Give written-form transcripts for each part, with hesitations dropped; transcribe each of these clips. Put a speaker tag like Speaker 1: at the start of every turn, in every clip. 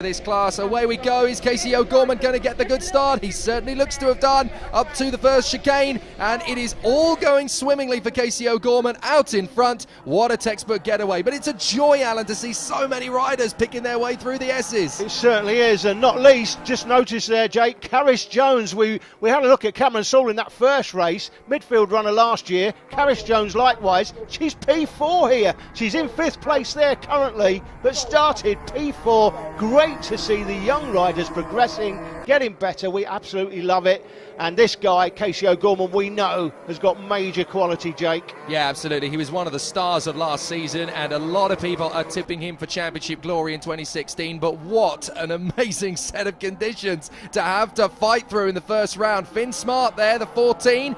Speaker 1: This class, away we go. Is Casey O'Gorman going to get the good start? He certainly looks to have done up to the first chicane, and it is all going swimmingly for Casey O'Gorman out in front. What a textbook getaway, but it's a joy, Alan, to see so many riders picking their way through the S's.
Speaker 2: It certainly is, and not least, just notice there, Jake, Caris Jones. We had a look at Cameron Saul in that first race, midfield runner last year. Caris Jones likewise, she's P4 here. She's in 5th place there currently, but started P4. Great to see the young riders progressing, getting better. We absolutely love it. And this guy, Casey O'Gorman, we know has got major quality, Jake.
Speaker 1: Yeah, absolutely. He was one of the stars of last season, and a lot of people are tipping him for championship glory in 2016. But what an amazing set of conditions to have to fight through in the first round. Finn Smart there, the 14.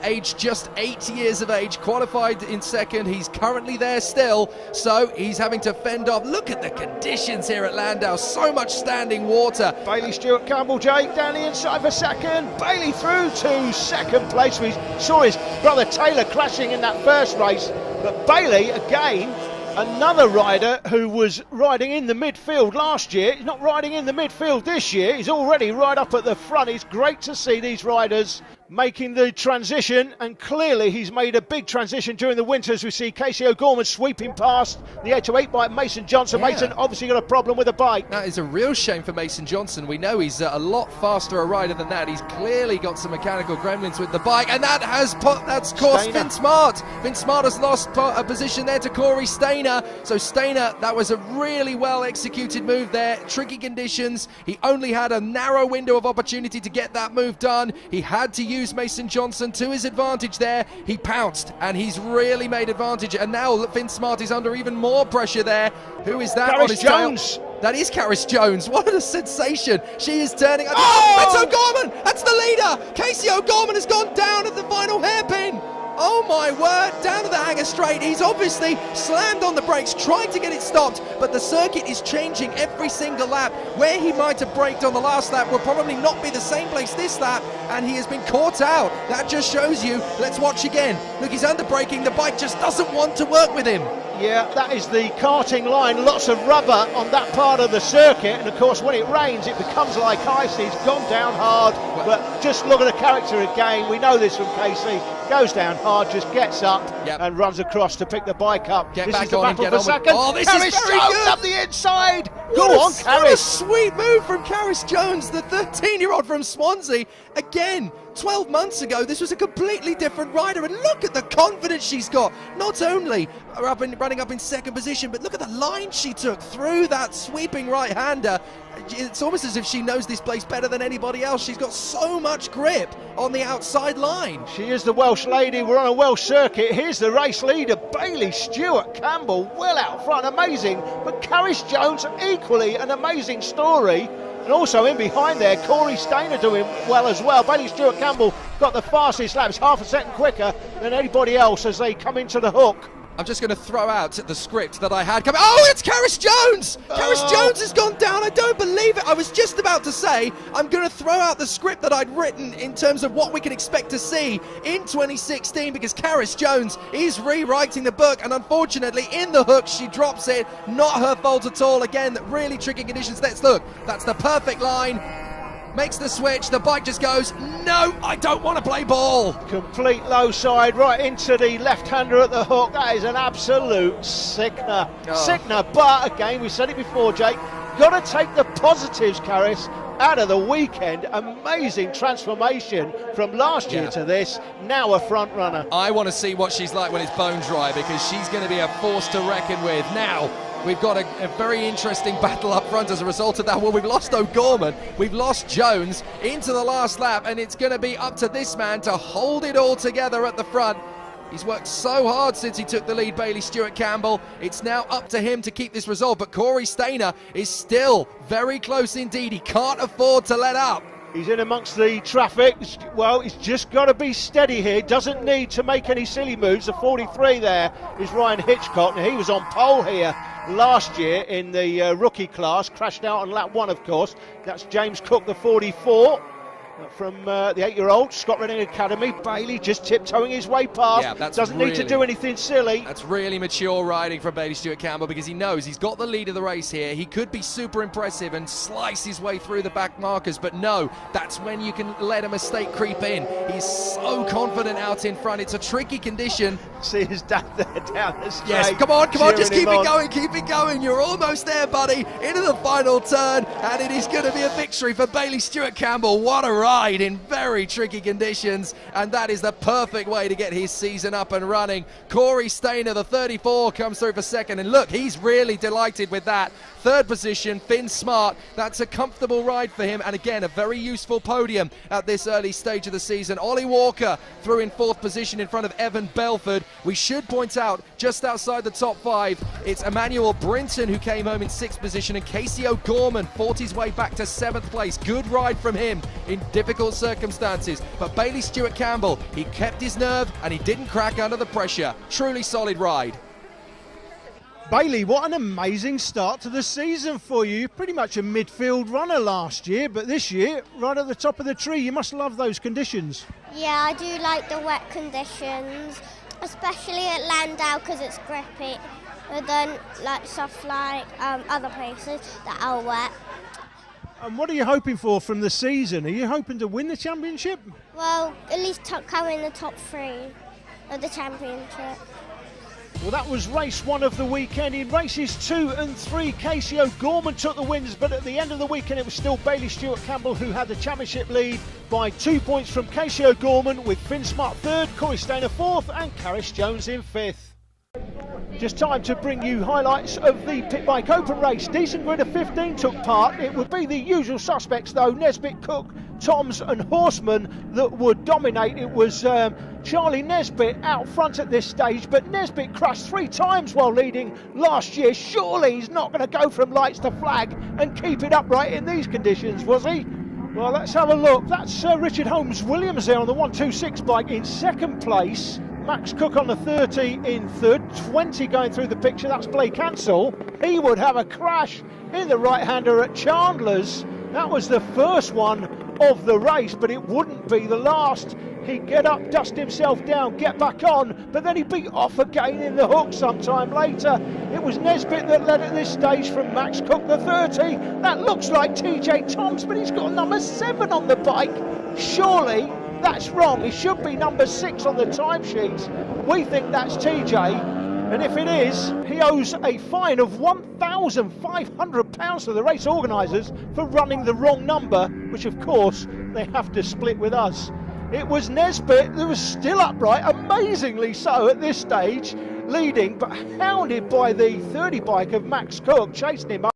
Speaker 1: Aged just 8 years of age, qualified in second. He's currently there still, so he's having to fend off. Look at the conditions here at Landau, so much standing water.
Speaker 2: Bailey Stewart Campbell, Jake, down the inside for second. Bailey through to second place. We saw his brother Taylor crashing in that first race, but Bailey again, another rider who was riding in the midfield last year. He's not riding in the midfield this year. He's already right up at the front. It's great to see these riders making the transition, and clearly he's made a big transition during the winter as we see Casey O'Gorman sweeping past the 808 by Mason Johnson.
Speaker 1: Yeah.
Speaker 2: Mason obviously got a problem with the bike.
Speaker 1: That is a real shame for Mason Johnson. We know he's a lot faster a rider than that. He's clearly got some mechanical gremlins with the bike, and that's caused Finn Smart. Finn Smart has lost a position there to Corey Stainer. So Stainer, that was a really well executed move there. Tricky conditions. He only had a narrow window of opportunity to get that move done. He had to use Mason Johnson to his advantage there. He pounced, and he's really made advantage, and now Finn Smart is under even more pressure there. Who is that on his
Speaker 2: Jones
Speaker 1: tail? That is Caris Jones. What a sensation. She is turning. Oh, it's O'Gorman. That's the leader. Casey O'Gorman has gone down at the final hairpin. Oh my word, down to the hanger straight. He's obviously slammed on the brakes, trying to get it stopped, but the circuit is changing every single lap. Where he might have braked on the last lap will probably not be the same place this lap, and he has been caught out. That just shows you. Let's watch again. Look, he's under braking. The bike just doesn't want to work with him.
Speaker 2: Yeah, that is the karting line. Lots of rubber on that part of the circuit, and of course when it rains it becomes like ice. He's gone down hard, but just look at the character again. We know this from Casey. Goes down hard, just gets up and runs across to pick the bike up.
Speaker 1: This
Speaker 2: is the battle for second.
Speaker 1: Oh, this
Speaker 2: Caris
Speaker 1: is very
Speaker 2: Jones
Speaker 1: good.
Speaker 2: up the inside. Go on,
Speaker 1: What a
Speaker 2: Caris.
Speaker 1: sweet move from Caris Jones, the 13-year-old from Swansea. Again, 12 months ago, this was a completely different rider, and look at the confidence she's got. Not only running up in second position, but look at the line she took through that sweeping right-hander. It's almost as if she knows this place better than anybody else. She's got so much grip on the outside line.
Speaker 2: She is the Welsh lady. We're on a Welsh circuit. Here's the race leader, Bailey Stewart Campbell, well out front, amazing. But Caris Jones, equally an amazing story. And also in behind there, Corey Stainer doing well as well. Bailey Stewart Campbell got the fastest laps, half a second quicker than anybody else as they come into the hook.
Speaker 1: I'm just going to throw out the script that I had coming. Oh, it's Karis Jones! Karis Jones has gone down. I don't believe it. I was just about to say I'm going to throw out the script that I'd written in terms of what we can expect to see in 2016, because Karis Jones is rewriting the book, and unfortunately in the hook she drops it. Not her fault at all. Again, really tricky conditions. Let's look. That's the perfect line. Makes the switch, the bike just goes, no, I don't want to play ball.
Speaker 2: Complete low side right into the left-hander at the hook. That is an absolute sickener. Sickener, but again, we said it before, Jake, got to take the positives, Karis, out of the weekend. Amazing transformation from last year to this, now a front runner.
Speaker 1: I want to see what she's like when it's bone dry, because she's going to be a force to reckon with. Now, we've got a very interesting battle up front as a result of that. Well, we've lost O'Gorman, we've lost Jones into the last lap, and it's going to be up to this man to hold it all together at the front. He's worked so hard since he took the lead, Bailey Stewart-Campbell. It's now up to him to keep this result, but Corey Stainer is still very close indeed. He can't afford to let up.
Speaker 2: He's in amongst the traffic. Well, he's just got to be steady here. Doesn't need to make any silly moves. The 43 there is Ryan Hitchcock. Now, he was on pole here last year in the rookie class. Crashed out on lap 1, of course. That's James Cook, the 44. From the 8-year-old Scott Redding Academy. Bailey just tiptoeing his way past.
Speaker 1: Yeah,
Speaker 2: doesn't need to do anything silly.
Speaker 1: That's really mature riding from Bailey Stewart-Campbell, because he knows he's got the lead of the race here. He could be super impressive and slice his way through the back markers, but no, that's when you can let a mistake creep in. He's so confident out in front. It's a tricky condition.
Speaker 2: See his dad there down the straight.
Speaker 1: Yes, come on, just keep it going. You're almost there, buddy. Into the final turn, and it is going to be a victory for Bailey Stewart-Campbell. What a ride in very tricky conditions, and that is the perfect way to get his season up and running. Corey Stainer, the 34, comes through for second, and look, he's really delighted with that. Third position, Finn Smart. That's a comfortable ride for him, and again, a very useful podium at this early stage of the season. Ollie Walker through in 4th position in front of Evan Belford. We should point out, just outside the top 5, it's Emmanuel Brinton who came home in 6th position, and Casey O'Gorman fought his way back to 7th place. Good ride from him in difficult circumstances, but Bailey Stewart-Campbell, he kept his nerve and he didn't crack under the pressure. Truly solid ride.
Speaker 2: Bailey, what an amazing start to the season for you. Pretty much a midfield runner last year, but this year, right at the top of the tree. You must love those conditions.
Speaker 3: Yeah, I do like the wet conditions, especially at Landau because it's grippy, but then like stuff like other places that are wet.
Speaker 2: And what are you hoping for from the season? Are you hoping to win the championship?
Speaker 3: Well, at least come in the top 3 of the championship.
Speaker 2: Well, that was race 1 of the weekend. In races 2 and 3, Casey O'Gorman took the wins, but at the end of the weekend it was still Bailey Stewart-Campbell who had the championship lead by 2 points from Casey O'Gorman, with Finn Smart 3rd, Corey Stainer 4th and Karis Jones in 5th. Just time to bring you highlights of the Pit Bike Open race. Decent grid of 15 took part. It would be the usual suspects though, Nesbitt, Cook, Toms and Horseman that would dominate. It was Charlie Nesbitt out front at this stage, but Nesbitt crashed 3 times while leading last year. Surely he's not going to go from lights to flag and keep it upright in these conditions, was he? Well, let's have a look. That's Richard Holmes-Williams there on the 126 bike in 2nd place. Max Cook on the 30 in 3rd, 20 going through the picture. That's Blake Ansell. He would have a crash in the right-hander at Chandler's. That was the first one of the race, but it wouldn't be the last. He'd get up, dust himself down, get back on, but then he'd be off again in the hook sometime later. It was Nesbitt that led at this stage from Max Cook, the 30. That looks like TJ Toms, but he's got number 7 on the bike. Surely that's wrong. It should be number 6 on the timesheets. We think that's TJ, and if it is, he owes a fine of £1,500 to the race organisers for running the wrong number, which of course they have to split with us. It was Nesbitt who was still upright, amazingly so at this stage, leading, but hounded by the 30 bike of Max Cook, chasing him up.